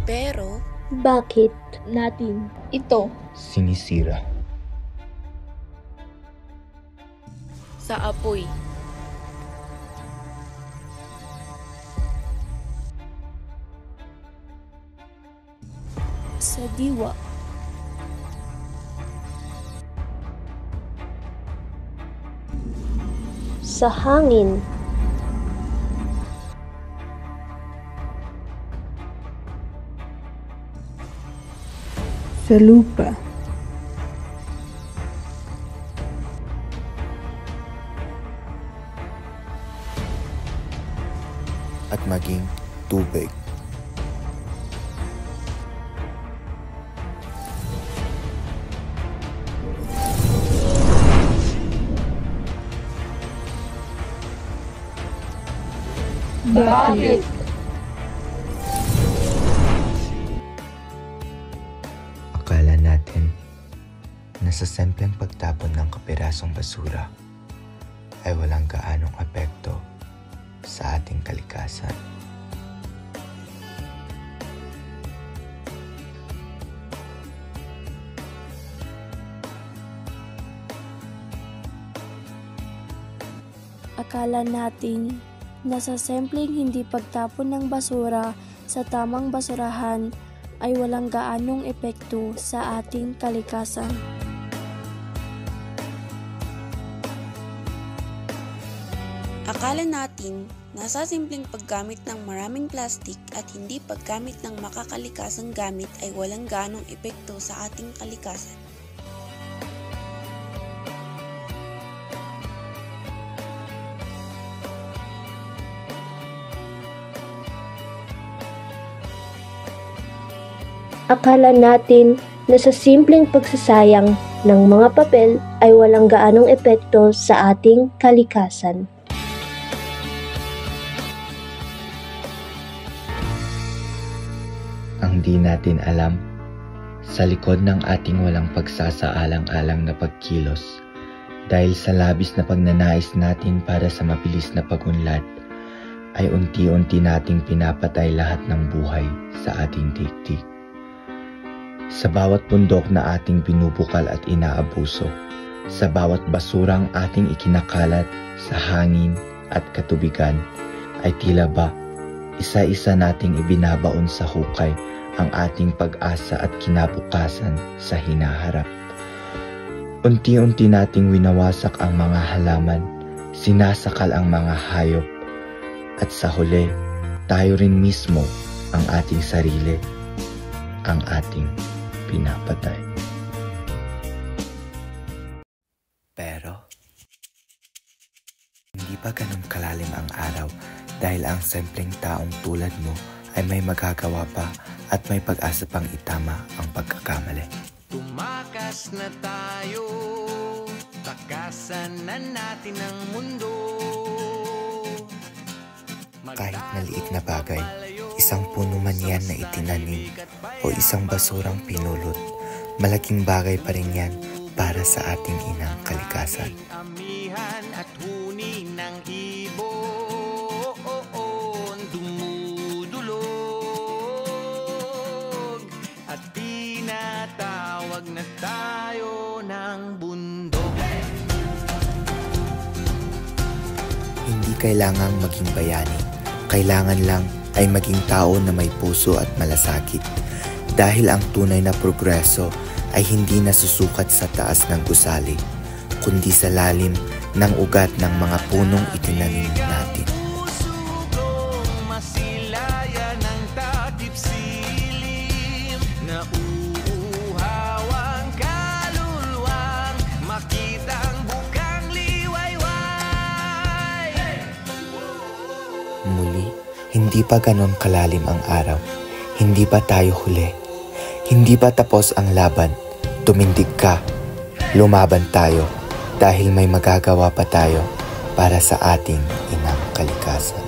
Pero, bakit natin ito sinisira? sa apoy. sa diwa, sa hangin, sa lupa, At maging tubig. bakit Akala natin na sa simpleng pagtapon ng kapirasong basura ay walang gaanong epekto sa ating kalikasan. akala natin na sa simpleng hindi pagtapon ng basura sa tamang basurahan ay walang gaanong epekto sa ating kalikasan. Akala natin na sa simpleng paggamit ng maraming plastik at hindi paggamit ng makakalikasang gamit ay walang gaanong epekto sa ating kalikasan. Akala natin na sa simpleng pagsasayang ng mga papel ay walang gaanong epekto sa ating kalikasan. Ang di natin alam, sa likod ng ating walang pagsasaalang-alang na pagkilos, dahil sa labis na pagnanais natin para sa mabilis na pagunlad, ay unti-unti nating pinapatay lahat ng buhay sa ating daigdig. Sa bawat bundok na ating binubukal at inaabuso, sa bawat basurang ating ikinakalat sa hangin at katubigan, ay tila ba isa-isa nating ibinabaon sa hukay ang ating pag-asa at kinabukasan sa hinaharap. Unti-unti nating winawasak ang mga halaman, sinasakal ang mga hayop, at sa huli, tayo rin mismo ang ating sarili, ang ating pinapatay. Pero, hindi pa ganun kalalim ang araw dahil ang simpleng taong tulad mo ay may magagawa pa at may pag-asa pang itama ang pagkakamali. Tumakas na tayo, takasan na natin ang mundo. Kahit maliit na bagay, isang puno man yan na itinanim o isang basurang pinulot, malaking bagay pa rin yan para sa ating inang kalikasan. Amihan at huni ng ibon, dumudulog at tinatawag na tayo ng bundok. Hindi kailangang maging bayani, kailangan lang ay maging tao na may puso at malasakit. Dahil ang tunay na progreso ay hindi nasusukat sa taas ng gusali, kundi sa lalim ng ugat ng mga punong itinanim natin. Puso kong masilayan ng takip silim, na uuhawang kaluluwang makita ang bukang liwayway. Muli, hindi pa ganon kalalim ang araw. Hindi pa tayo huli. Hindi pa tapos ang laban. Tumindig ka. Lumaban tayo dahil may magagawa pa tayo para sa ating inang kalikasan.